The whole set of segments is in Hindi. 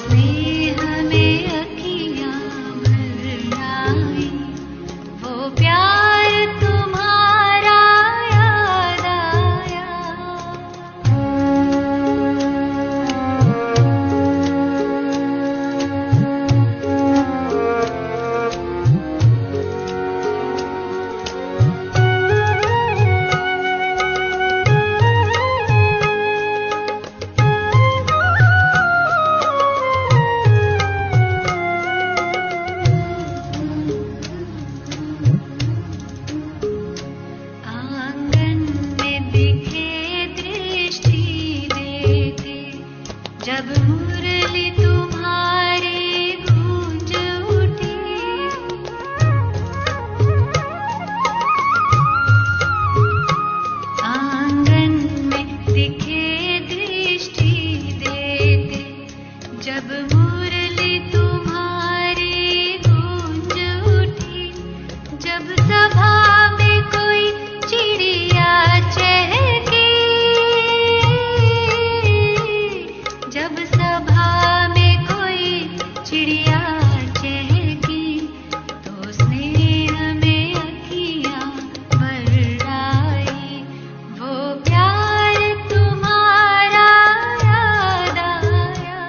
स्नेह में अखियाँ भर आई, वो प्यार तुम्हारा याद आया। आंगन में दिखे दृष्टि देते, जब मुरली तुम्हारी गूंज उठी। आंगन में दिखे दृष्टि देते, जब मुरली तुम्हारी गूंज उठी। जब सभा में कोई चिड़िया चहकी, जब सभा में कोई चिड़िया चहकी, तो स्नेह में अखियाँ भर आई, वो प्यार तुम्हारा याद आया।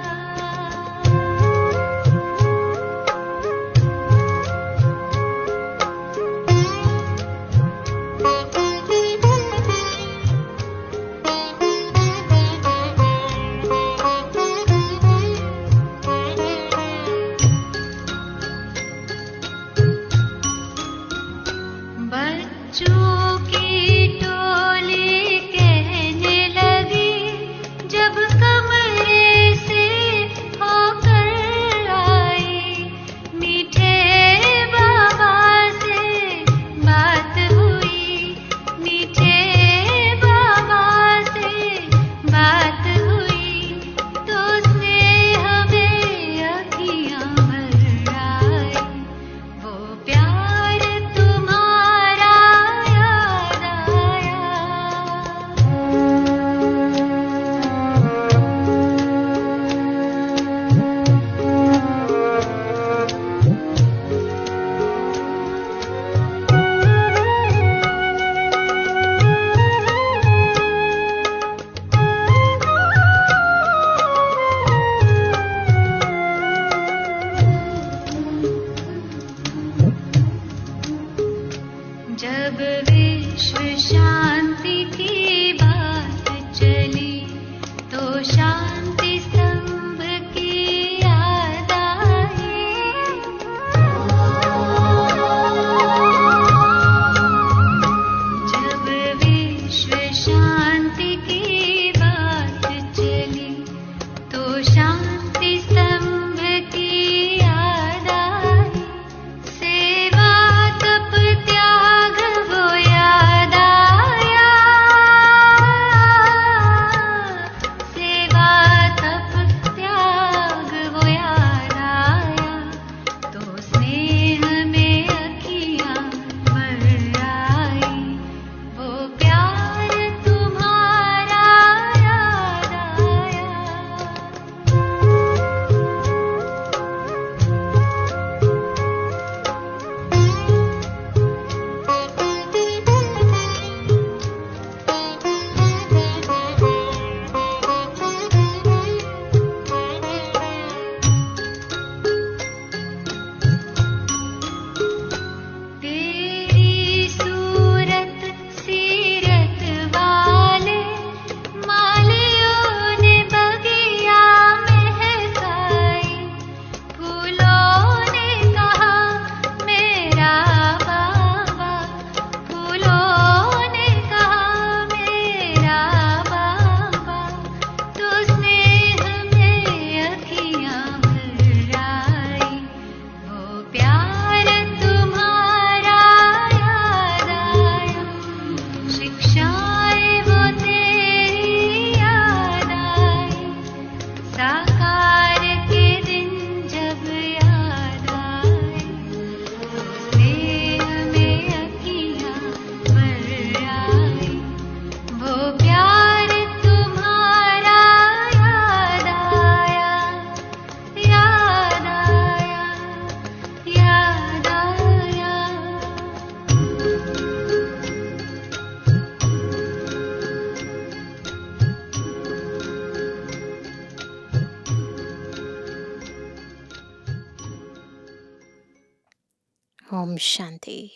ओम शांति।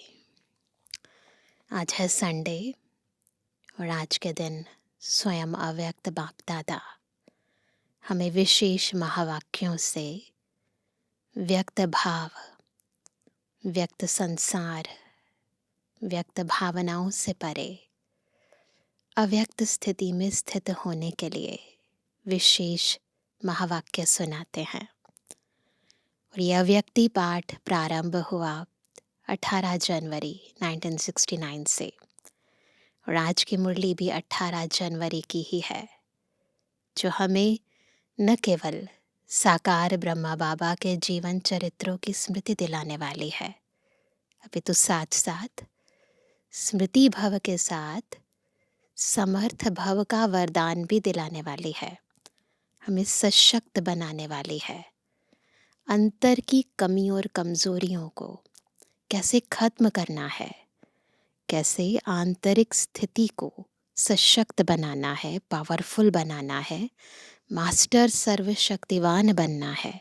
आज है संडे और आज के दिन स्वयं अव्यक्त बाप दादा हमें विशेष महावाक्यों से व्यक्त भाव, व्यक्त संसार, व्यक्त भावनाओं से परे अव्यक्त स्थिति में स्थित होने के लिए विशेष महावाक्य सुनाते हैं। और यह अव्यक्ति पाठ प्रारंभ हुआ 18 जनवरी 1969 से और आज की मुरली भी 18 जनवरी की ही है, जो हमें न केवल साकार ब्रह्मा बाबा के जीवन चरित्रों की स्मृति दिलाने वाली है, अपितु साथ साथ स्मृति भव के साथ समर्थ भव का वरदान भी दिलाने वाली है। हमें सशक्त बनाने वाली है। अंतर की कमी और कमजोरियों को कैसे खत्म करना है, कैसे आंतरिक स्थिति को सशक्त बनाना है, पावरफुल बनाना है, मास्टर सर्वशक्तिवान बनना है।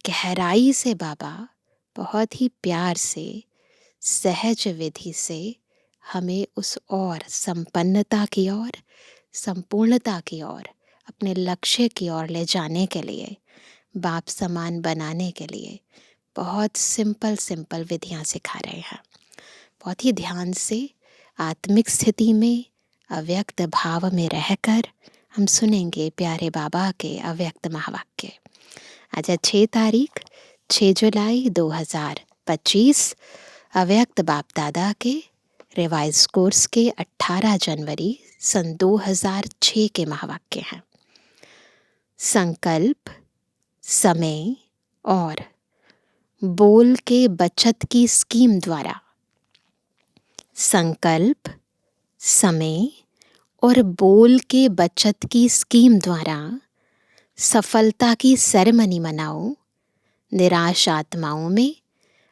गहराई से बाबा बहुत ही प्यार से, सहज विधि से हमें उस ओर संपन्नता की ओर, संपूर्णता की ओर, अपने लक्ष्य की ओर ले जाने के लिए, बाप समान बनाने के लिए बहुत सिंपल विधियां सिखा रहे हैं। बहुत ही ध्यान से आत्मिक स्थिति में अव्यक्त भाव में रहकर हम सुनेंगे प्यारे बाबा के अव्यक्त महावाक्य। आज 6 तारीख 6 जुलाई 2025 अव्यक्त बाप दादा के रिवाइज कोर्स के 18 जनवरी सन 2006 के महावाक्य हैं। संकल्प, समय और बोल के बचत की स्कीम द्वारा, संकल्प, समय और बोल के बचत की स्कीम द्वारा सफलता की सेरेमनी मनाओ। निराश आत्माओं में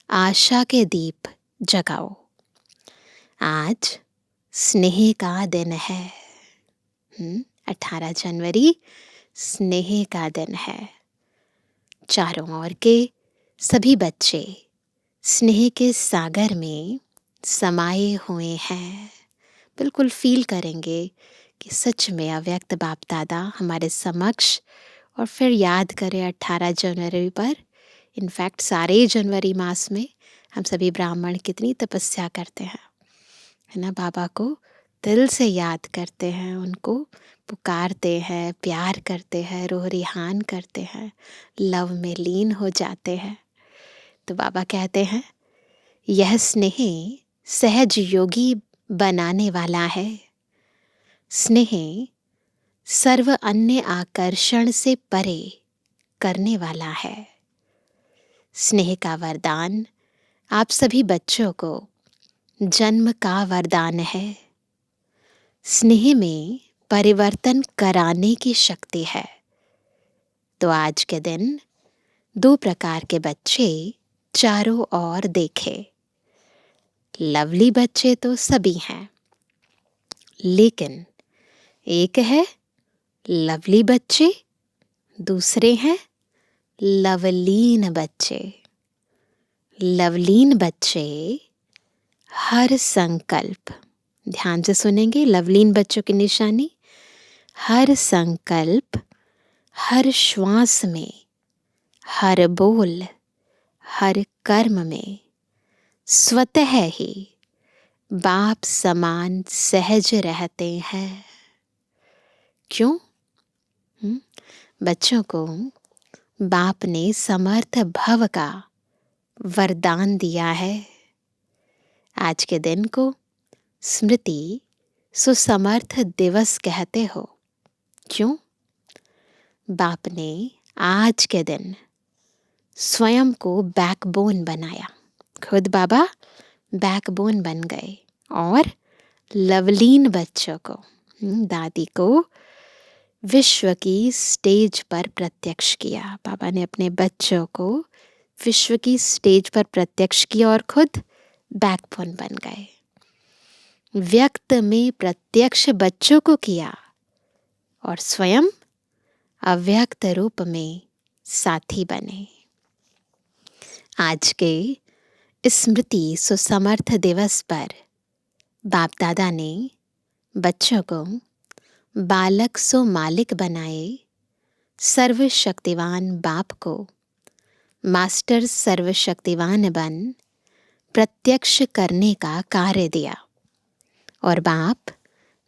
आशा के दीप जगाओ। आज स्नेह का दिन है। 18 जनवरी स्नेह का दिन है। चारों ओर के सभी बच्चे स्नेह के सागर में समाये हुए हैं। बिल्कुल फील करेंगे कि सच में अव्यक्त बाप दादा हमारे समक्ष, और फिर याद करें 18 जनवरी पर, इनफैक्ट सारे जनवरी मास में हम सभी ब्राह्मण कितनी तपस्या करते हैं, है ना। बाबा को दिल से याद करते हैं, उनको पुकारते हैं, प्यार करते हैं, रूह रिहान करते हैं, लव में लीन हो जाते हैं। तो बाबा कहते हैं यह स्नेह सहज योगी बनाने वाला है। स्नेह सर्व अन्य आकर्षण से परे करने वाला है। स्नेह का वरदान आप सभी बच्चों को जन्म का वरदान है। स्नेह में परिवर्तन कराने की शक्ति है। तो आज के दिन 2 प्रकार के बच्चे चारों ओर देखे। लवली बच्चे तो सभी हैं, लेकिन एक है लवली बच्चे, दूसरे हैं लवलीन बच्चे। लवलीन बच्चे हर संकल्प, ध्यान से सुनेंगे, लवलीन बच्चों की निशानी हर संकल्प, हर श्वास में, हर बोल, हर कर्म में स्वतः ही बाप समान सहज रहते हैं। क्यों? बच्चों को बाप ने समर्थ भव का वरदान दिया है। आज के दिन को स्मृति सुसमर्थ दिवस कहते हो। क्यों? बाप ने आज के दिन स्वयं को बैकबोन बनाया। खुद बाबा बैकबोन बन गए और लवलीन बच्चों को, दादी को विश्व की स्टेज पर प्रत्यक्ष किया। बाबा ने अपने बच्चों को विश्व की स्टेज पर प्रत्यक्ष किया और खुद बैकबोन बन गए। व्यक्त में प्रत्यक्ष बच्चों को किया और स्वयं अव्यक्त रूप में साथी बने। आज के स्मृति सुसमर्थ दिवस पर बाप दादा ने बच्चों को बालक सो मालिक बनाए, सर्वशक्तिवान बाप को मास्टर सर्वशक्तिवान बन प्रत्यक्ष करने का कार्य दिया। और बाप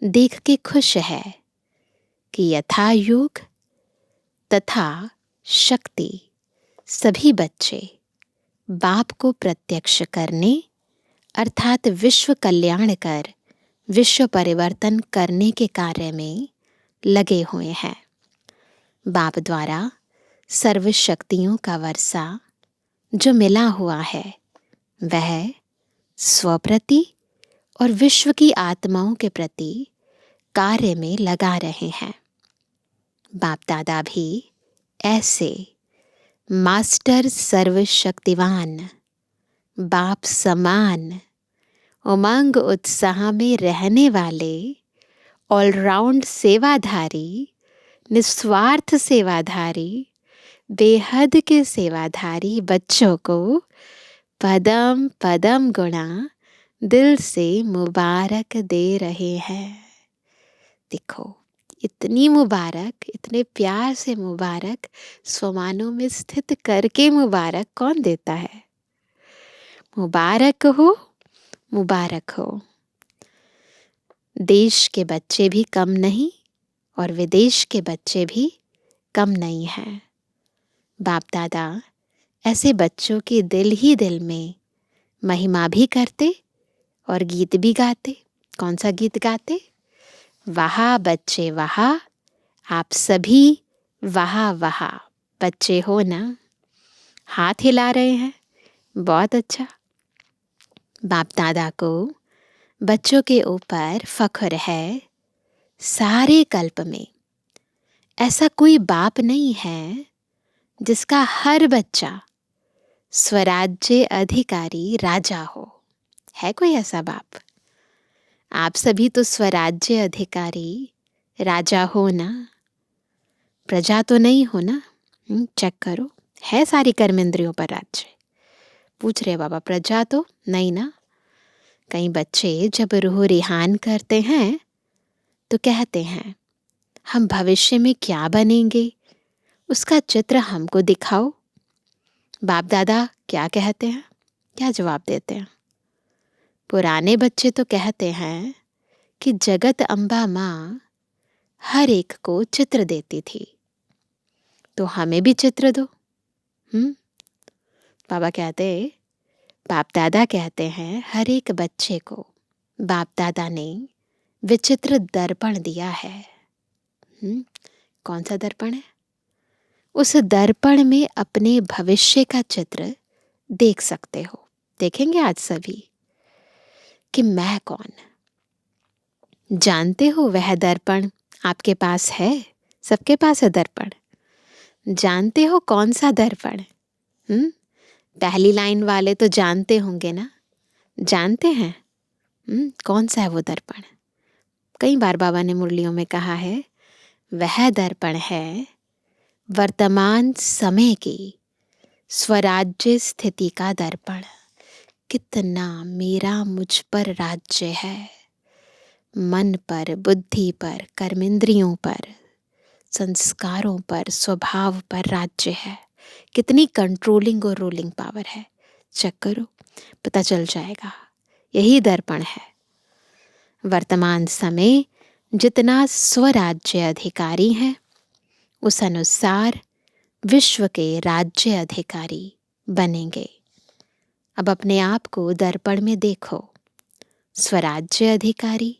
देख के खुश है कि यथा योग तथा शक्ति सभी बच्चे बाप को प्रत्यक्ष करने अर्थात विश्व कल्याण कर विश्व परिवर्तन करने के कार्य में लगे हुए हैं। बाप द्वारा सर्व शक्तियों का वर्षा जो मिला हुआ है वह स्वप्रति और विश्व की आत्माओं के प्रति कार्य में लगा रहे हैं। बाप दादा भी ऐसे मास्टर सर्वशक्तिवान बाप समान उमंग उत्साह में रहने वाले ऑलराउंड सेवाधारी, निस्वार्थ सेवाधारी, बेहद के सेवाधारी बच्चों को पदम पदम गुणा दिल से मुबारक दे रहे हैं। देखो, इतनी मुबारक, इतने प्यार से मुबारक स्वमानों में स्थित करके मुबारक कौन देता है? मुबारक हो, मुबारक हो। देश के बच्चे भी कम नहीं और विदेश के बच्चे भी कम नहीं हैं। बाप दादा ऐसे बच्चों के दिल ही दिल में महिमा भी करते और गीत भी गाते। कौन सा गीत गाते? वहा बच्चे वहा, आप सभी वहा वहा। बच्चे हो ना? हाथ हिला रहे हैं, बहुत अच्छा। बाप दादा को बच्चों के ऊपर फख्र है। सारे कल्प में ऐसा कोई बाप नहीं है जिसका हर बच्चा स्वराज्य अधिकारी राजा हो। है कोई ऐसा बाप? आप सभी तो स्वराज्य अधिकारी राजा हो ना? प्रजा तो नहीं हो ना? चेक करो, है सारी कर्मेंद्रियों पर राज्य। पूछ रहे बाबा, प्रजा तो नहीं ना? कई बच्चे जब रूह रिहान करते हैं तो कहते हैं हम भविष्य में क्या बनेंगे, उसका चित्र हमको दिखाओ। बाप दादा क्या कहते हैं? क्या जवाब देते हैं? पुराने बच्चे तो कहते हैं कि जगत अम्बा माँ हर एक को चित्र देती थी, तो हमें भी चित्र दो। बाबा कहते, बाप दादा कहते हैं हर एक बच्चे को बाप दादा ने विचित्र दर्पण दिया है। कौन सा दर्पण है? उस दर्पण में अपने भविष्य का चित्र देख सकते हो। देखेंगे आज सभी कि मैं कौन। जानते हो वह दर्पण आपके पास है? सबके पास है दर्पण। जानते हो कौन सा दर्पण? पहली लाइन वाले तो जानते होंगे ना? जानते हैं कौन सा है वो दर्पण? कई बार बाबा ने मुरलियों में कहा है, वह दर्पण है वर्तमान समय की स्वराज्य स्थिति का दर्पण। कितना मेरा मुझ पर राज्य है, मन पर, बुद्धि पर, कर्मेंद्रियों पर, संस्कारों पर, स्वभाव पर राज्य है। कितनी कंट्रोलिंग और रूलिंग पावर है। चेक करो, पता चल जाएगा। यही दर्पण है। वर्तमान समय जितना स्वराज्य अधिकारी है उस अनुसार विश्व के राज्य अधिकारी बनेंगे। अब अपने आप को दर्पण में देखो। स्वराज्य अधिकारी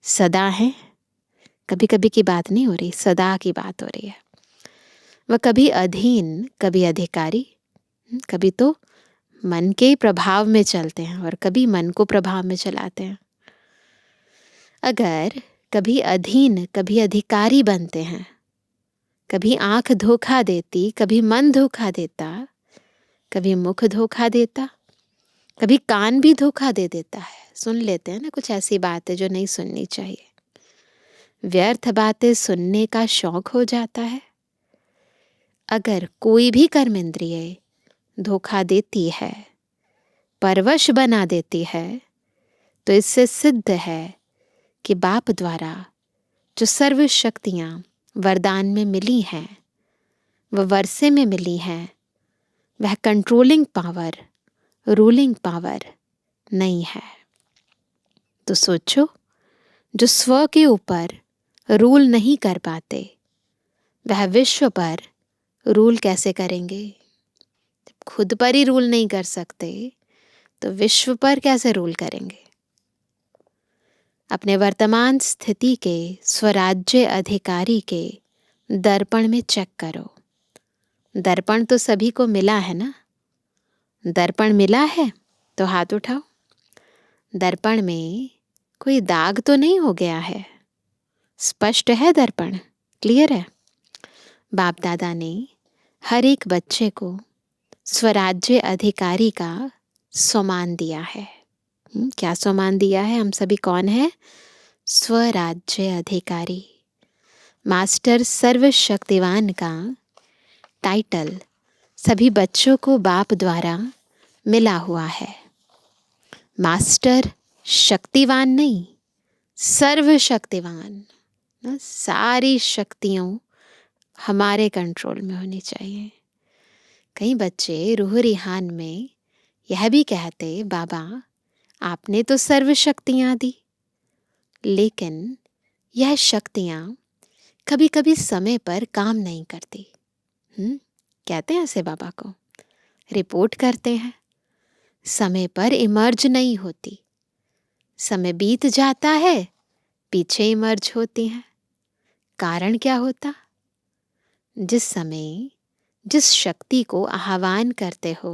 सदा है, कभी कभी की बात नहीं हो रही, सदा की बात हो रही है। वह कभी अधीन, कभी अधिकारी, कभी तो मन के प्रभाव में चलते हैं और कभी मन को प्रभाव में चलाते हैं। अगर कभी अधीन, कभी अधिकारी बनते हैं, कभी आंख धोखा देती, कभी मन धोखा देता, कभी मुख धोखा देता, कभी कान भी धोखा दे देता है। सुन लेते हैं ना कुछ ऐसी बातें जो नहीं सुननी चाहिए। व्यर्थ बातें सुनने का शौक हो जाता है। अगर कोई भी कर्मेंद्रिय धोखा देती है परवश बना देती है, तो इससे सिद्ध है कि बाप द्वारा जो सर्व शक्तियाँ वरदान में मिली हैं, वह वर्षे में मिली हैं, वह कंट्रोलिंग पावर, रूलिंग पावर नहीं है। तो सोचो, जो स्व के ऊपर रूल नहीं कर पाते, वह विश्व पर रूल कैसे करेंगे? खुद पर ही रूल नहीं कर सकते तो विश्व पर कैसे रूल करेंगे? अपने वर्तमान स्थिति के स्वराज्य अधिकारी के दर्पण में चेक करो। दर्पण तो सभी को मिला है ना? दर्पण मिला है तो हाथ उठाओ। दर्पण में कोई दाग तो नहीं हो गया है? स्पष्ट है दर्पण? क्लियर है? बाप दादा ने हर एक बच्चे को स्वराज्य अधिकारी का सम्मान दिया है। क्या सम्मान दिया है? हम सभी कौन है? स्वराज्य अधिकारी। मास्टर सर्वशक्तिवान का टाइटल सभी बच्चों को बाप द्वारा मिला हुआ है। मास्टर शक्तिवान नहीं, सर्वशक्तिवान। सारी शक्तियों हमारे कंट्रोल में होनी चाहिए। कई बच्चे रूह रिहान में यह भी कहते, बाबा आपने तो सर्व शक्तियाँ दी, लेकिन यह शक्तियाँ कभी कभी समय पर काम नहीं करती। कहते हैं ऐसे बाबा को, रिपोर्ट करते हैं, समय पर इमर्ज नहीं होती। समय बीत जाता है, पीछे इमर्ज होती हैं। कारण क्या होता? जिस समय जिस शक्ति को आह्वान करते हो,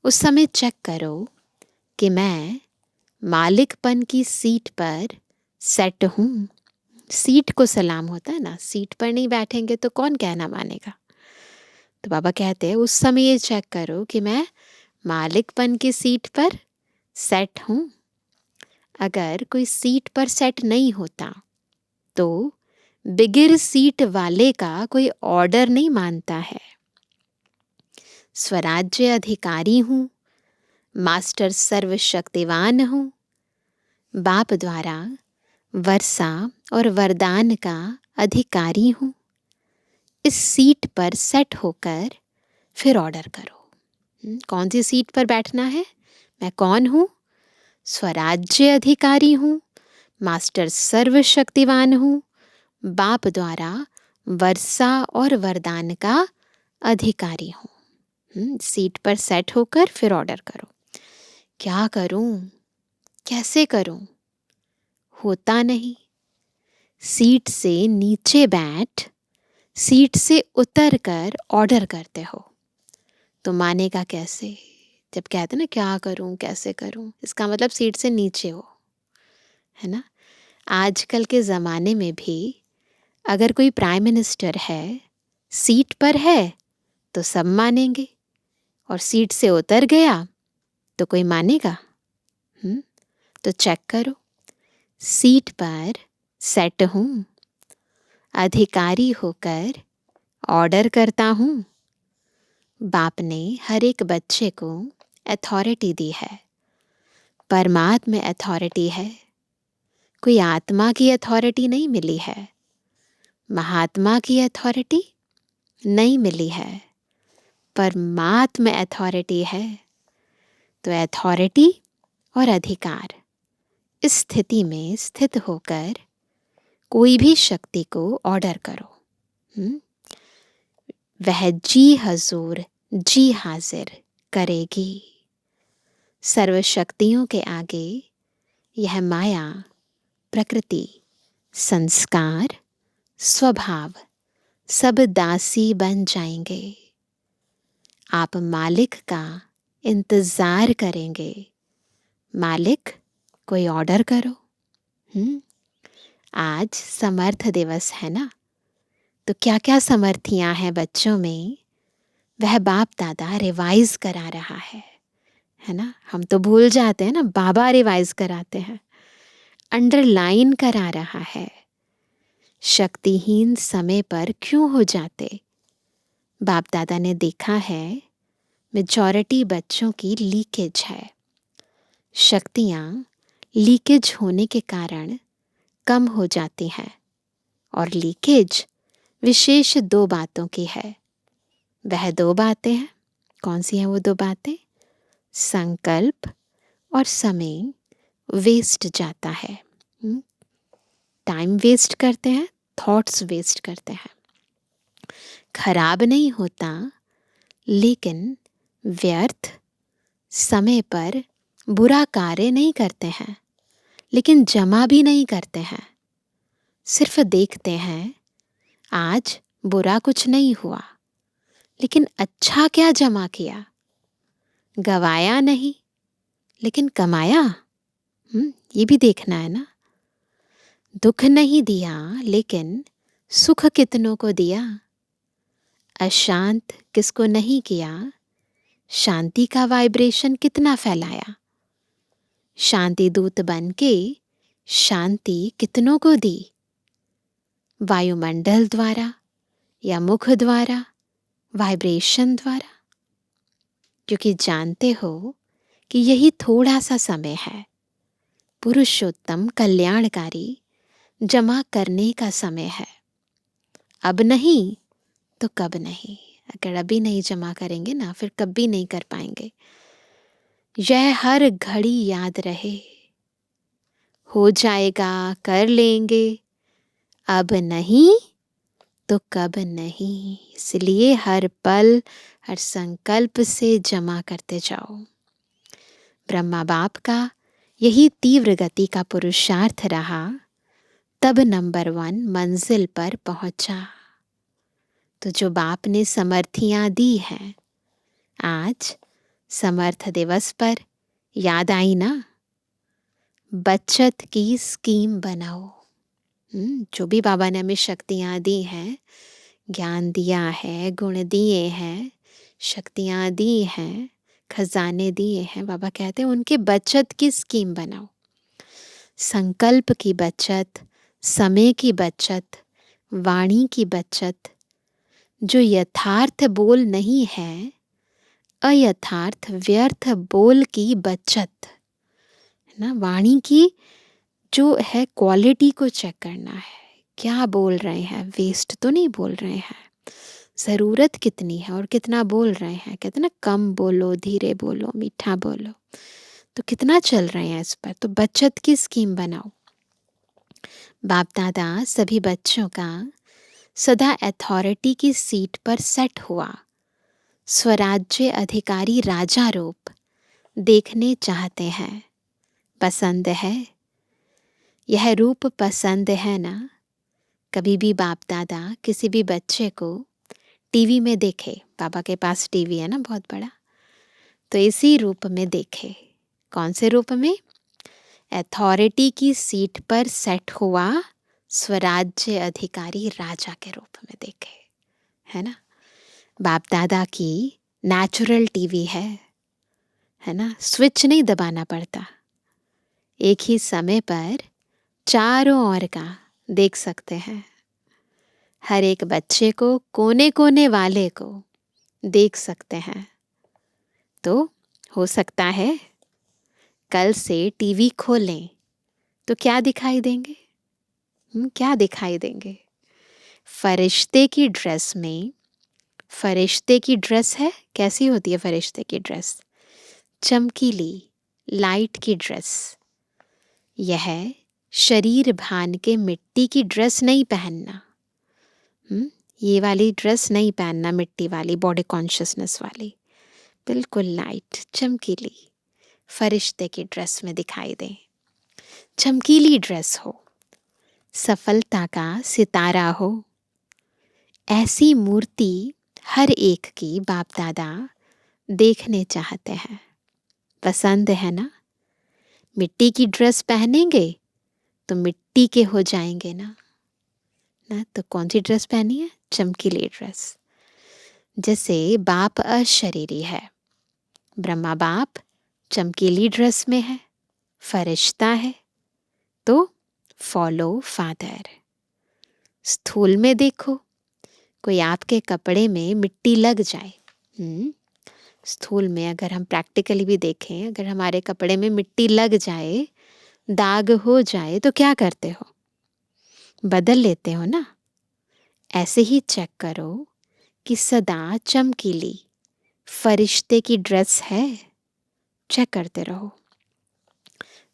उस समय चेक करो कि मैं मालिकपन की सीट पर सेट हूँ। सीट को सलाम होता है ना, सीट पर नहीं बैठेंगे तो कौन कहना मानेगा। तो बाबा कहते हैं उस समय ये चेक करो कि मैं मालिकपन की सीट पर सेट हूँ। अगर कोई सीट पर सेट नहीं होता तो बिगिर सीट वाले का कोई ऑर्डर नहीं मानता है। स्वराज्य अधिकारी हूँ, मास्टर सर्वशक्तिवान हूँ, बाप द्वारा वर्षा और वरदान का अधिकारी हूँ। इस सीट पर सेट होकर फिर ऑर्डर करो। कौन सी सीट पर बैठना है? मैं कौन हूँ? स्वराज्य अधिकारी हूँ, मास्टर सर्वशक्तिवान हूँ, बाप द्वारा वर्षा और वरदान का अधिकारी हूँ। सीट पर सेट होकर फिर ऑर्डर करो। क्या करूँ? कैसे करूँ? होता नहीं। सीट से नीचे बैठ, सीट से उतर कर ऑर्डर करते हो तो मानेगा कैसे? जब कहते ना क्या करूं कैसे करूं, इसका मतलब सीट से नीचे हो, है ना। आजकल के ज़माने में भी अगर कोई प्राइम मिनिस्टर है, सीट पर है तो सब मानेंगे, और सीट से उतर गया तो कोई मानेगा? तो चेक करो, सीट पर सेट हूँ, अधिकारी होकर ऑर्डर करता हूँ। बाप ने हर एक बच्चे को अथॉरिटी दी है। परमात्मा अथॉरिटी है, कोई आत्मा की अथॉरिटी नहीं मिली है, महात्मा की अथॉरिटी नहीं मिली है, परमात्मा अथॉरिटी है। तो अथॉरिटी और अधिकार, इस स्थिति में स्थित होकर कोई भी शक्ति को ऑर्डर करो। वह जी हजूर जी हाजिर करेगी। सर्व शक्तियों के आगे यह माया, प्रकृति, संस्कार, स्वभाव सब दासी बन जाएंगे। आप मालिक का इंतजार करेंगे। मालिक कोई ऑर्डर करो। आज समर्थ दिवस है ना, तो क्या क्या समर्थियाँ हैं बच्चों में, वह बाप दादा रिवाइज करा रहा है ना। हम तो भूल जाते हैं ना, बाबा रिवाइज कराते हैं, अंडरलाइन करा रहा है। शक्तिहीन समय पर क्यों हो जाते? बाप दादा ने देखा है मेजॉरिटी बच्चों की लीकेज है। शक्तियाँ लीकेज होने के कारण कम हो जाती हैं और लीकेज विशेष 2 बातों की है। वह 2 बातें हैं। कौन सी हैं वो 2 बातें? संकल्प और समय वेस्ट जाता है। टाइम वेस्ट करते हैं, थॉट्स वेस्ट करते हैं। खराब नहीं होता, लेकिन व्यर्थ समय पर बुरा कार्य नहीं करते हैं, लेकिन जमा भी नहीं करते हैं। सिर्फ देखते हैं, आज बुरा कुछ नहीं हुआ, लेकिन अच्छा क्या जमा किया? गवाया नहीं, लेकिन कमाया। ये भी देखना है ना। दुख नहीं दिया, लेकिन सुख कितनों को दिया। अशांत किसको नहीं किया, शांति का वाइब्रेशन कितना फैलाया। शांति दूत बन के शांति कितनों को दी। वायुमंडल द्वारा या मुख द्वारा, वाइब्रेशन द्वारा। क्योंकि जानते हो कि यही थोड़ा सा समय है, पुरुषोत्तम कल्याणकारी जमा करने का समय है। अब नहीं तो कब नहीं। अगर अभी नहीं जमा करेंगे ना, फिर कभी नहीं कर पाएंगे। यह हर घड़ी याद रहे, हो जाएगा, कर लेंगे, अब नहीं तो कब नहीं। इसलिए हर पल, हर संकल्प से जमा करते जाओ। ब्रह्मा बाप का यही तीव्र गति का पुरुषार्थ रहा, तब नंबर 1 मंजिल पर पहुंचा। तो जो बाप ने समर्थियां दी हैं, आज समर्थ दिवस पर याद आई ना, बचत की स्कीम बनाओ। जो भी बाबा ने हमें शक्तियां दी हैं, ज्ञान दिया है, गुण दिए हैं, शक्तियां दी हैं, खजाने दिए हैं, बाबा कहते हैं उनके बचत की स्कीम बनाओ। संकल्प की बचत, समय की बचत, वाणी की बचत। जो यथार्थ बोल नहीं है, अयथार्थ व्यर्थ बोल की बचत है ना। वाणी की जो है क्वालिटी को चेक करना है। क्या बोल रहे हैं, वेस्ट तो नहीं बोल रहे हैं। ज़रूरत कितनी है और कितना बोल रहे हैं। कहते ना, कम बोलो, धीरे बोलो, मीठा बोलो। तो कितना चल रहे हैं इस पर। तो बचत की स्कीम बनाओ। बाप दादा सभी बच्चों का सदा अथॉरिटी की सीट पर सेट हुआ स्वराज्य अधिकारी राजा रूप देखने चाहते हैं। पसंद है यह रूप, पसंद है ना। कभी भी बाप दादा किसी भी बच्चे को टीवी में देखे, पापा के पास टीवी है ना बहुत बड़ा, तो इसी रूप में देखे। कौन से रूप में? अथॉरिटी की सीट पर सेट हुआ स्वराज्य अधिकारी राजा के रूप में देखे, है ना। बाप दादा की नेचुरल टीवी है ना। स्विच नहीं दबाना पड़ता, एक ही समय पर चारों ओर का देख सकते हैं। हर एक बच्चे को, कोने कोने वाले को देख सकते हैं। तो हो सकता है कल से टीवी खोलें तो क्या दिखाई देंगे? क्या दिखाई देंगे? फरिश्ते की ड्रेस में, फरिश्ते की ड्रेस है, कैसी होती है फरिश्ते की ड्रेस? चमकीली, लाइट की ड्रेस। यह शरीर भान के मिट्टी की ड्रेस नहीं पहनना। ये वाली ड्रेस नहीं पहनना, मिट्टी वाली, बॉडी कॉन्शियसनेस वाली। बिल्कुल लाइट, चमकीली, फरिश्ते की ड्रेस में दिखाई दे। चमकीली ड्रेस हो, सफलता का सितारा हो। ऐसी मूर्ति हर एक की बाप दादा देखने चाहते हैं। पसंद है ना। मिट्टी की ड्रेस पहनेंगे तो मिट्टी के हो जाएंगे ना। तो कौन सी ड्रेस पहनी है? चमकीली ड्रेस। जैसे बाप अशरीरी है, ब्रह्मा बाप चमकीली ड्रेस में है, फरिश्ता है, तो फॉलो फादर। स्थूल में देखो, कोई आपके कपड़े में मिट्टी लग जाए, स्थूल में अगर हम प्रैक्टिकली भी देखें, अगर हमारे कपड़े में मिट्टी लग जाए, दाग हो जाए तो क्या करते हो? बदल लेते हो ना। ऐसे ही चेक करो कि सदा चमकीली फरिश्ते की ड्रेस है। चेक करते रहो।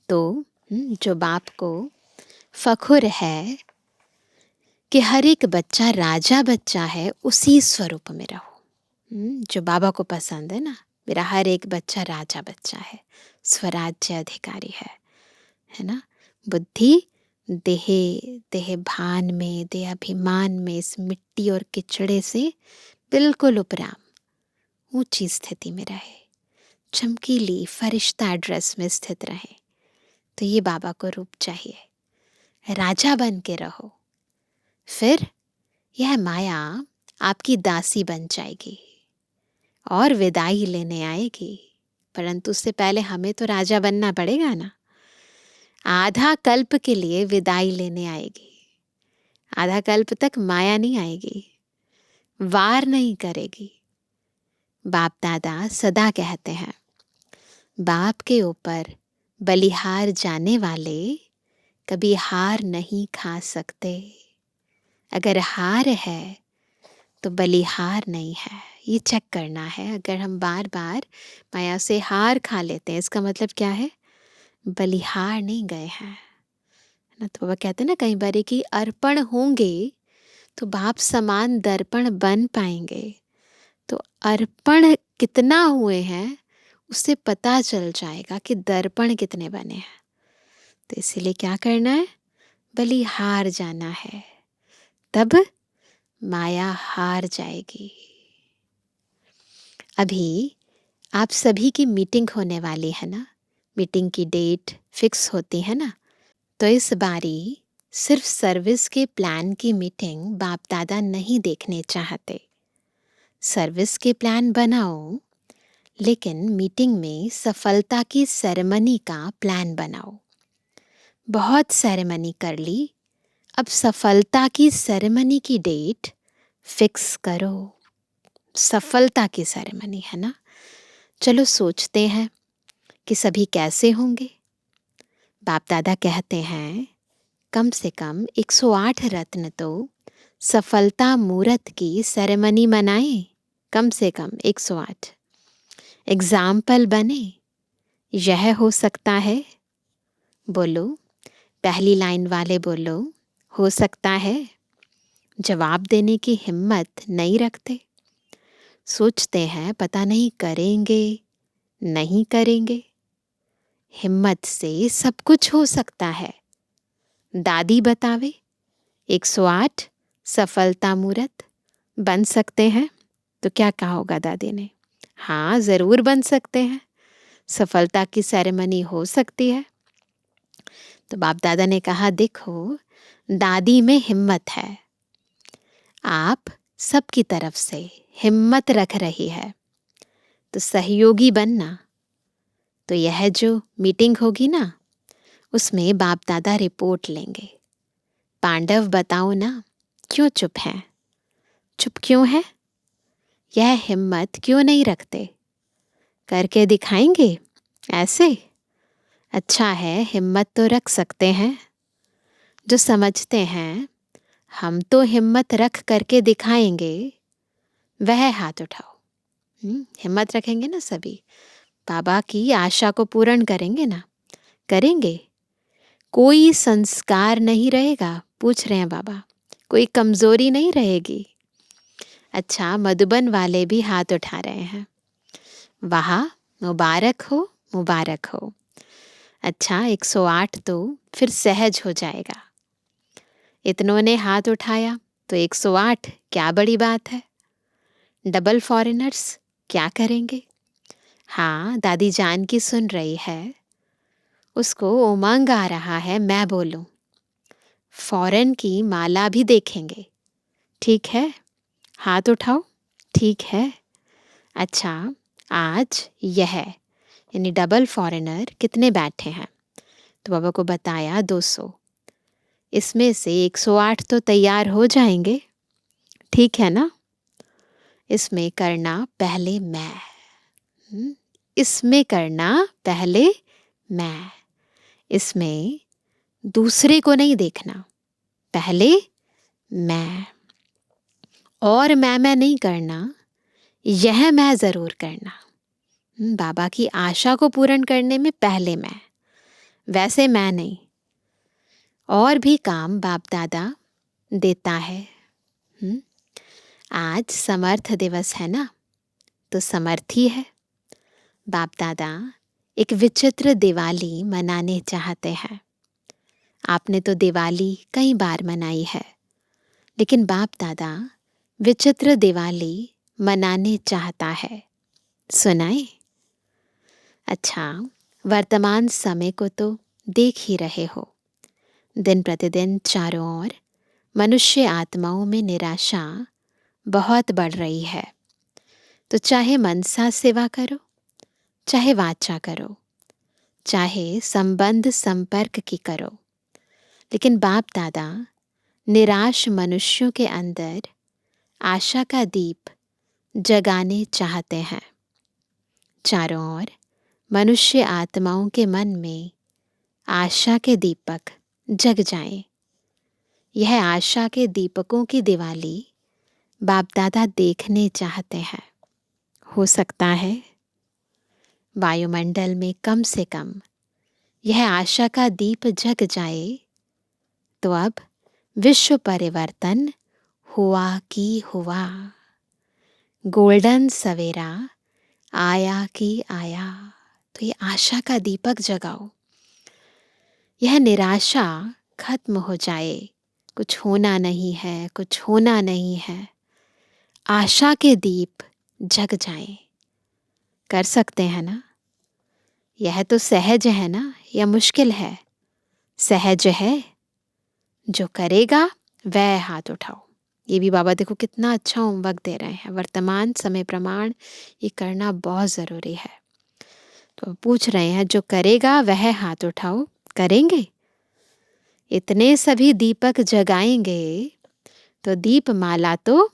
तो जो बाप को फख्र है कि हर एक बच्चा राजा बच्चा है, उसी स्वरूप में रहो। जो बाबा को पसंद है ना, मेरा हर एक बच्चा राजा बच्चा है, स्वराज्य अधिकारी है ना। बुद्धि देह भान में, देह अभिमान में इस मिट्टी और किचड़े से बिल्कुल उपराम ऊंची स्थिति में रहे, चमकीली फरिश्ता ड्रेस में स्थित रहे। तो ये बाबा को रूप चाहिए। राजा बन के रहो, फिर यह माया आपकी दासी बन जाएगी और विदाई लेने आएगी। परंतु उससे पहले हमें तो राजा बनना पड़ेगा ना। आधा कल्प के लिए विदाई लेने आएगी। आधा कल्प तक माया नहीं आएगी, वार नहीं करेगी। बाप दादा सदा कहते हैं, बाप के ऊपर बलिहार जाने वाले कभी हार नहीं खा सकते। अगर हार है तो बलिहार नहीं है। ये चेक करना है। अगर हम बार बार माया से हार खा लेते हैं, इसका मतलब क्या है? बलिहार नहीं गए हैं ना। तो बाबा कहते हैं ना कई बार कि अर्पण होंगे तो बाप समान दर्पण बन पाएंगे। तो अर्पण कितना हुए हैं उससे पता चल जाएगा कि दर्पण कितने बने हैं। तो इसीलिए क्या करना है? बलिहार जाना है, तब माया हार जाएगी। अभी आप सभी की मीटिंग होने वाली है ना। मीटिंग की डेट फिक्स होती है ना। तो इस बारी सिर्फ सर्विस के प्लान की मीटिंग बाप दादा नहीं देखने चाहते। सर्विस के प्लान बनाओ, लेकिन मीटिंग में सफलता की सेरेमनी का प्लान बनाओ। बहुत सेरेमनी कर ली, अब सफलता की सेरेमनी की डेट फिक्स करो। सफलता की सेरेमनी है ना। चलो सोचते हैं कि सभी कैसे होंगे। बाप दादा कहते हैं कम से कम 108 रत्न तो सफलता मुहूर्त की सेरेमनी मनाएं। कम से कम 108 एग्जाम्पल बने। यह हो सकता है? बोलो, पहली लाइन वाले बोलो, हो सकता है। जवाब देने की हिम्मत नहीं रखते। सोचते हैं पता नहीं करेंगे नहीं करेंगे। हिम्मत से सब कुछ हो सकता है। दादी बतावे 108 सफलता मुहूर्त बन सकते हैं। तो क्या कहा होगा दादी ने? हाँ, ज़रूर बन सकते हैं, सफलता की सेरेमनी हो सकती है। तो बाप दादा ने कहा देखो, दादी में हिम्मत है, आप सबकी तरफ से हिम्मत रख रही है, तो सहयोगी बनना। तो यह जो मीटिंग होगी ना, उसमें बाप दादा रिपोर्ट लेंगे। पांडव बताओ ना, क्यों चुप हैं? चुप क्यों है? यह हिम्मत क्यों नहीं रखते? करके दिखाएंगे ऐसे? अच्छा है, हिम्मत तो रख सकते हैं। जो समझते हैं हम तो हिम्मत रख करके दिखाएंगे, वह हाथ उठाओ। हिम्मत रखेंगे ना सभी, बाबा की आशा को पूर्ण करेंगे ना? करेंगे। कोई संस्कार नहीं रहेगा, पूछ रहे हैं बाबा, कोई कमजोरी नहीं रहेगी। अच्छा, मधुबन वाले भी हाथ उठा रहे हैं। वाह, मुबारक हो, मुबारक हो। अच्छा, 108 तो फिर सहज हो जाएगा। इतनों ने हाथ उठाया तो 108 क्या बड़ी बात है। डबल फॉरेनर्स क्या करेंगे? हाँ, दादी जान की सुन रही है, उसको उमंग आ रहा है, मैं बोलूं। फॉरेन की माला भी देखेंगे। ठीक है, हाथ उठाओ। ठीक है। अच्छा, आज यह यानी डबल फॉरेनर कितने बैठे हैं? तो बाबा को बताया 200। इसमें से 108 तो तैयार हो जाएंगे, ठीक है ना? इसमें करना पहले मैं। इसमें करना पहले मैं, इसमें दूसरे को नहीं देखना, पहले मैं, और मैं नहीं करना, यह मैं ज़रूर करना। बाबा की आशा को पूर्ण करने में पहले मैं, वैसे मैं नहीं। और भी काम बाप दादा देता है। आज समर्थ दिवस है ना, तो समर्थी है। बाप दादा एक विचित्र दिवाली मनाने चाहते हैं। आपने तो दिवाली कई बार मनाई है, लेकिन बाप दादा विचित्र दिवाली मनाने चाहता है। सुनाए? अच्छा, वर्तमान समय को तो देख ही रहे हो। दिन प्रतिदिन चारों ओर मनुष्य आत्माओं में निराशा बहुत बढ़ रही है। तो चाहे मनसा सेवा करो, चाहे वाचा करो, चाहे संबंध संपर्क की करो, लेकिन बाप दादा निराश मनुष्यों के अंदर आशा का दीप जगाने चाहते हैं। चारों ओर मनुष्य आत्माओं के मन में आशा के दीपक जग जाएं। यह आशा के दीपकों की दिवाली बाप दादा देखने चाहते हैं। हो सकता है वायुमंडल में कम से कम यह आशा का दीप जग जाए, तो अब विश्व परिवर्तन हुआ कि हुआ। गोल्डन सवेरा आया कि आया। तो ये आशा का दीपक जगाओ, यह निराशा खत्म हो जाए। कुछ होना नहीं है, कुछ होना नहीं है। आशा के दीप जग जाएं। कर सकते हैं ना? यह तो सहज है ना, या मुश्किल है? सहज है। जो करेगा वह हाथ उठाओ। ये भी बाबा देखो कितना अच्छा होमवर्क दे रहे हैं। वर्तमान समय प्रमाण ये करना बहुत ज़रूरी है। तो पूछ रहे हैं जो करेगा वह हाथ उठाओ। करेंगे? इतने सभी दीपक जगाएंगे तो दीप माला तो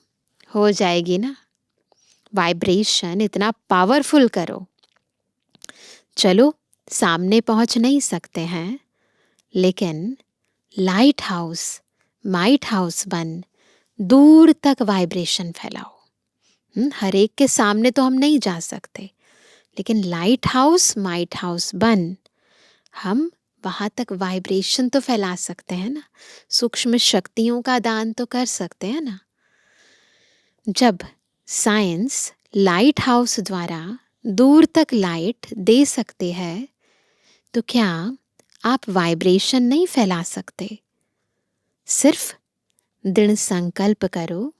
हो जाएगी ना। वाइब्रेशन इतना पावरफुल करो। चलो सामने पहुंच नहीं सकते हैं, लेकिन लाइट हाउस माइट हाउस बन दूर तक वाइब्रेशन फैलाओ। हर एक के सामने तो हम नहीं जा सकते, लेकिन लाइट हाउस माइट हाउस बन हम वहाँ तक वाइब्रेशन तो फैला सकते हैं ना। सूक्ष्म शक्तियों का दान तो कर सकते हैं ना। जब साइंस लाइट हाउस द्वारा दूर तक लाइट दे सकते हैं, तो क्या आप वाइब्रेशन नहीं फैला सकते? सिर्फ दृढ़ संकल्प करो,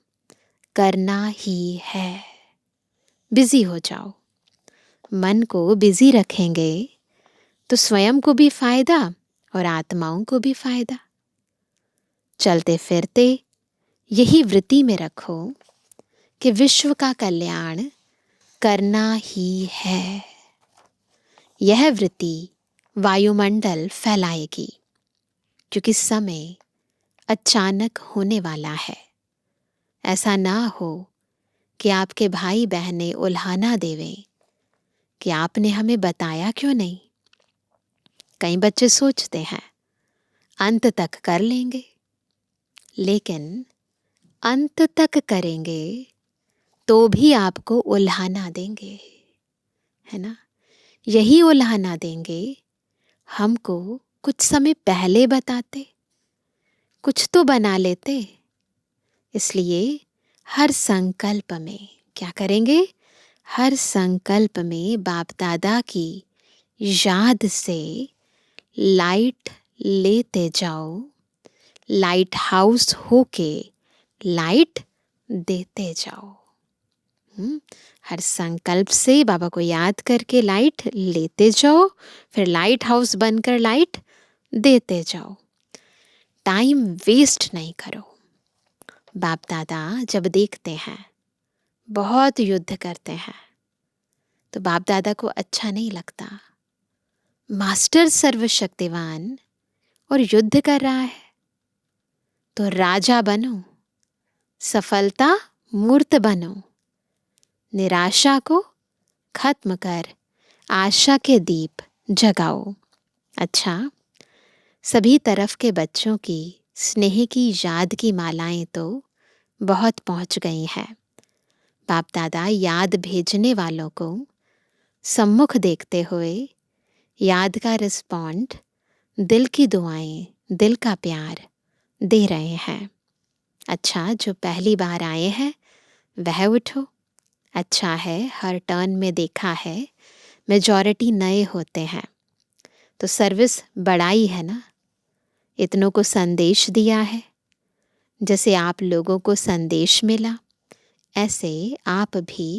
करना ही है। बिजी हो जाओ। मन को बिजी रखेंगे तो स्वयं को भी फायदा और आत्माओं को भी फायदा। चलते फिरते यही वृत्ति में रखो कि विश्व का कल्याण करना ही है। यह वृत्ति वायुमंडल फैलाएगी, क्योंकि समय अचानक होने वाला है। ऐसा ना हो कि आपके भाई बहनें उल्हाना देवें कि आपने हमें बताया क्यों नहीं। कई बच्चे सोचते हैं अंत तक कर लेंगे, लेकिन अंत तक करेंगे तो भी आपको उल्हाना देंगे, है ना। यही उल्हाना देंगे। हमको कुछ समय पहले बताते, कुछ तो बना लेते। इसलिए हर संकल्प में क्या करेंगे? हर संकल्प में बाप दादा की याद से लाइट लेते जाओ। लाइट हाउस होके लाइट देते जाओ। हर संकल्प से बाबा को याद करके लाइट लेते जाओ, फिर लाइट हाउस बनकर लाइट देते जाओ। टाइम वेस्ट नहीं करो। बाप दादा जब देखते हैं बहुत युद्ध करते हैं, तो बाप दादा को अच्छा नहीं लगता। मास्टर सर्वशक्तिवान और युद्ध कर रहा है, तो राजा बनो, सफलता मूर्त बनो, निराशा को खत्म कर आशा के दीप जगाओ। अच्छा, सभी तरफ के बच्चों की स्नेह की याद की मालाएं तो बहुत पहुंच गई हैं। बाप दादा याद भेजने वालों को सम्मुख देखते हुए याद का रिस्पॉन्ड, दिल की दुआएं, दिल का प्यार दे रहे हैं। अच्छा, जो पहली बार आए हैं वह उठो। अच्छा है, हर टर्न में देखा है मेजॉरिटी नए होते हैं, तो सर्विस बढ़ाई है ना। इतनों को संदेश दिया है, जैसे आप लोगों को संदेश मिला ऐसे आप भी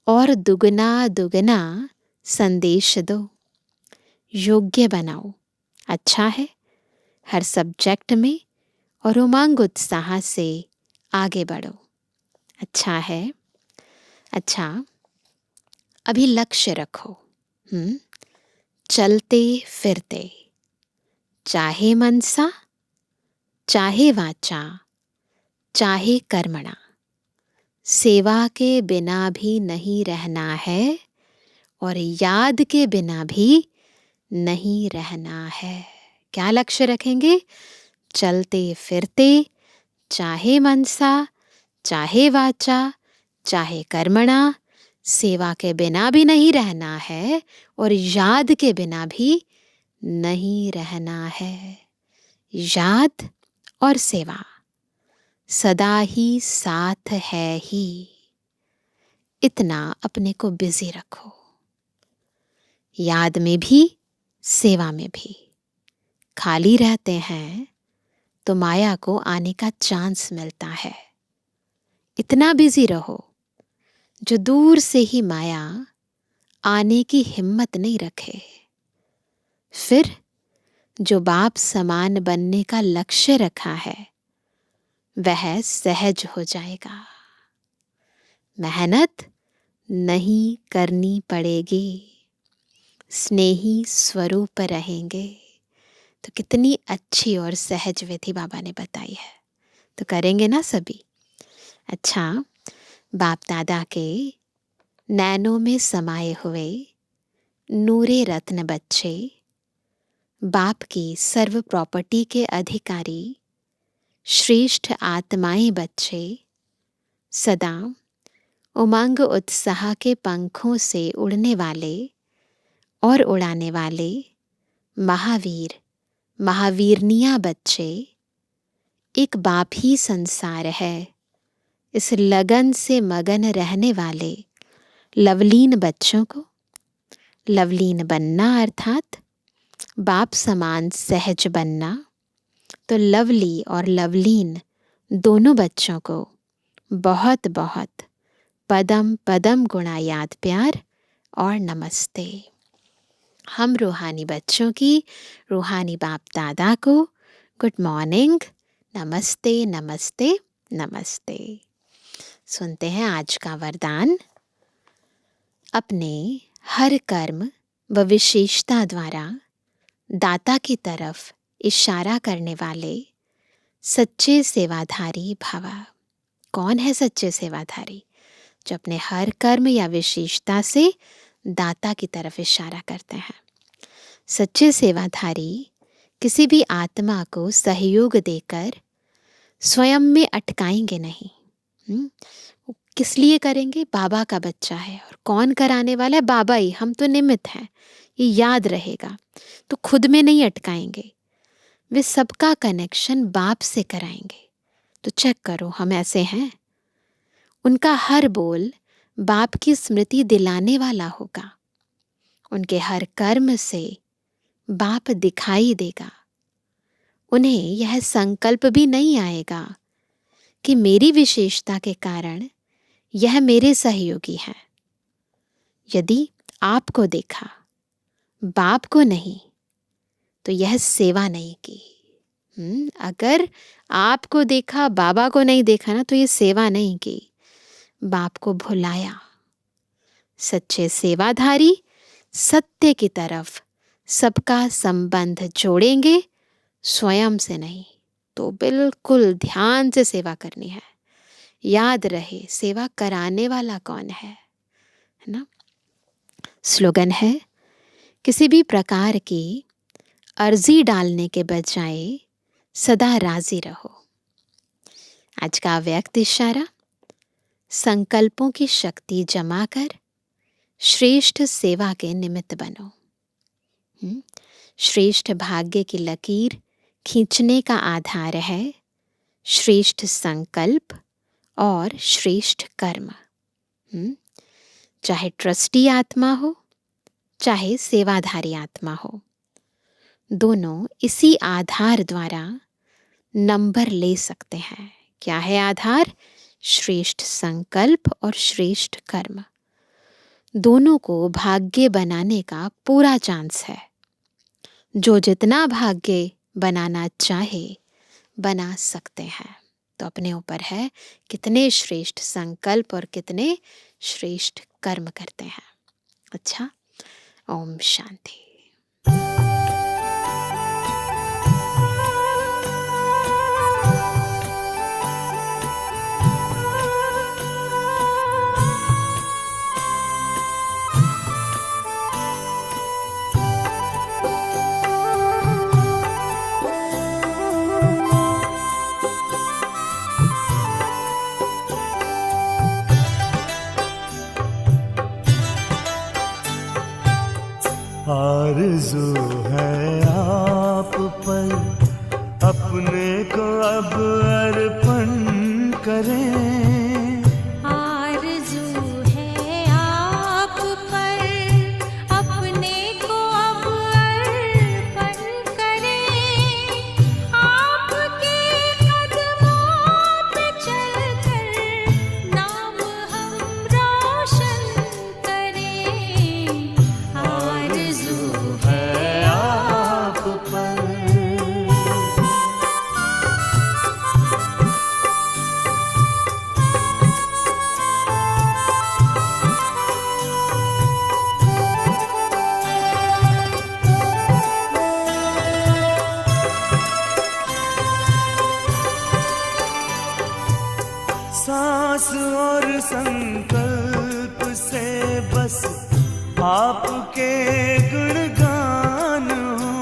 और दुगना दुगना संदेश दो। योग्य बनाओ। अच्छा है, हर सब्जेक्ट में और उमंग उत्साह से आगे बढ़ो। अच्छा है। अच्छा, अभी लक्ष्य रखो। चलते फिरते, चाहे मनसा, चाहे वाचा, चाहे कर्मणा, सेवा के बिना भी नहीं रहना है और याद के बिना भी नहीं रहना है। क्या लक्ष्य रखेंगे? चलते फिरते, चाहे मनसा, चाहे वाचा, चाहे कर्मणा, सेवा के बिना भी नहीं रहना है और याद के बिना भी नहीं रहना है। याद और सेवा सदा ही साथ है ही। इतना अपने को बिजी रखो, याद में भी सेवा में भी। खाली रहते हैं तो माया को आने का चांस मिलता है। इतना बिजी रहो जो दूर से ही माया आने की हिम्मत नहीं रखे। फिर जो बाप समान बनने का लक्ष्य रखा है वह सहज हो जाएगा। मेहनत नहीं करनी पड़ेगी, स्नेही स्वरूप रहेंगे। तो कितनी अच्छी और सहज विधि बाबा ने बताई है, तो करेंगे ना सभी। अच्छा, बाप दादा के नैनों में समाये हुए नूरे रत्न बच्चे, बाप की सर्व प्रॉपर्टी के अधिकारी, श्रेष्ठ आत्माएं बच्चे, सदा उमंग उत्साह के पंखों से उड़ने वाले और उड़ाने वाले महावीर महावीरनिया बच्चे, एक बाप ही संसार है, इस लगन से मगन रहने वाले लवलीन बच्चों को लवलीन बनना अर्थात बाप समान सहज बनना। तो लवली और लवलीन दोनों बच्चों को बहुत बहुत पदम पदम गुणा याद प्यार और नमस्ते। हम रूहानी बच्चों की रूहानी बाप दादा को गुड मॉर्निंग, नमस्ते नमस्ते नमस्ते। सुनते हैं आज का वरदान। अपने हर कर्म व विशेषता द्वारा दाता की तरफ इशारा करने वाले सच्चे सेवाधारी भवा। कौन है सच्चे सेवाधारी? जो अपने हर कर्म या विशेषता से दाता की तरफ इशारा करते हैं। सच्चे सेवाधारी किसी भी आत्मा को सहयोग देकर स्वयं में अटकाएंगे नहीं। किस लिए करेंगे? बाबा का बच्चा है और कौन कराने वाला है? बाबा ही। हम तो निमित्त हैं, ये याद रहेगा। तो खुद में नहीं अटकाएंगे, वे सबका कनेक्शन बाप से कराएंगे। तो चेक करो, हम ऐसे हैं। उनका हर बोल बाप की स्मृति दिलाने वाला होगा। उनके हर कर्म से बाप दिखाई देगा। उन्हें यह संकल्प भी नहीं आएगा कि मेरी विशेषता के कारण यह मेरे सहयोगी हैं। यदि आपको देखा, बाप को नहीं, तो यह सेवा नहीं की। अगर आपको देखा, बाबा को नहीं देखा ना, तो ये सेवा नहीं की, बाप को भुलाया। सच्चे सेवाधारी सत्य की तरफ सबका संबंध जोड़ेंगे, स्वयं से नहीं। तो बिल्कुल ध्यान से सेवा करनी है। याद रहे सेवा कराने वाला कौन है ना। स्लोगन है, किसी भी प्रकार की अर्जी डालने के बजाय सदा राजी रहो। आज का व्यक्त इशारा, संकल्पों की शक्ति जमा कर श्रेष्ठ सेवा के निमित्त बनो। श्रेष्ठ भाग्य की लकीर खींचने का आधार है श्रेष्ठ संकल्प और श्रेष्ठ कर्म। चाहे ट्रस्टी आत्मा हो, चाहे सेवाधारी आत्मा हो, दोनों इसी आधार द्वारा नंबर ले सकते हैं। क्या है आधार? श्रेष्ठ संकल्प और श्रेष्ठ कर्म। दोनों को भाग्य बनाने का पूरा चांस है। जो जितना भाग्य बनाना चाहे बना सकते हैं। तो अपने ऊपर है कितने श्रेष्ठ संकल्प और कितने श्रेष्ठ कर्म करते हैं। अच्छा, ओम शांति। आरज़ू है आप पर अपने को अब अर्पण करें। आरज़ू है आप पर अपने को अब अर्पण करें। आपके कदमों पे चलकर नाम हम रोशन करें। आरज़ू है आप पर सांस और संकल्प से बस आपके गुणगान हो।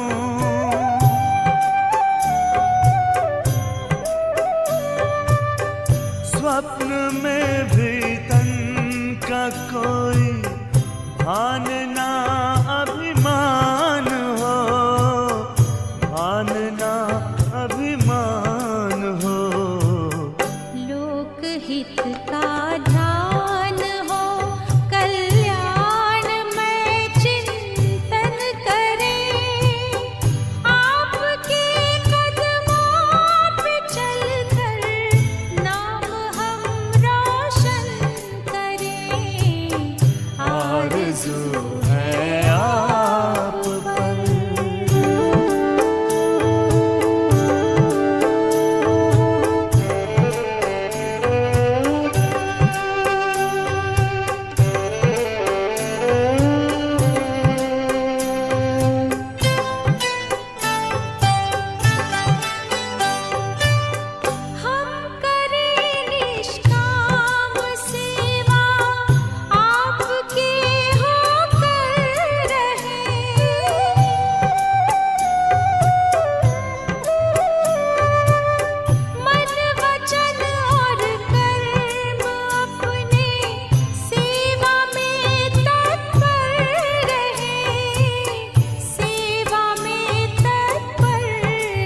स्वप्न में भी तन का कोई भान ना अभिमान हो, भान ना अभिमान हो। लोकहित का ध्यान हो, कल्याण में चिंतन करें। आपके कदमों पे चलकर नाम हम रोशन करें। आरज़ू है आप पर हम करें निष्काम सेवा, आपके होकर रहें। मन वचन और कर्म अपने सेवा में तत्पर रहें। सेवा में तत्पर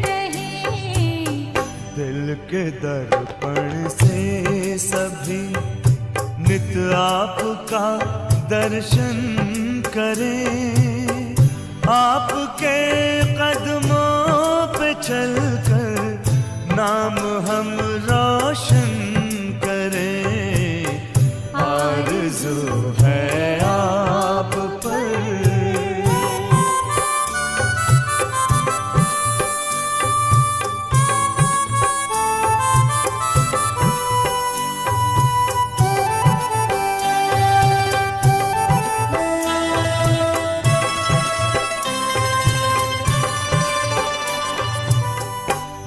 रहें। दिल के दर्पण से सभी नित आपका दर्शन करें। आपके कदमों पे चलकर नाम हम रोशन करें। आरज़ू है आप पर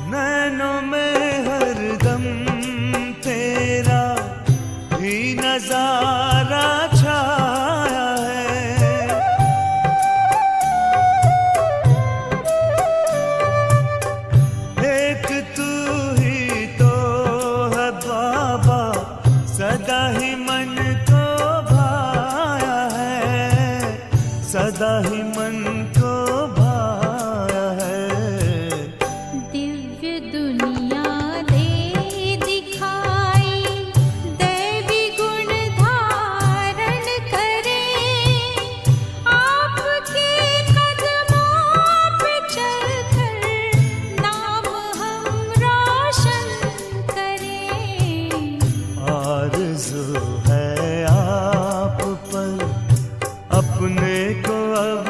नैनों में हर सदा ही मन को भाया है। दिव्य दुनिया दे दिखाई, दैवी गुण धारण करे, आपके कदमों पे चलकर नाम हम रोशन करें। आरज़ू है आप पर अपने को अब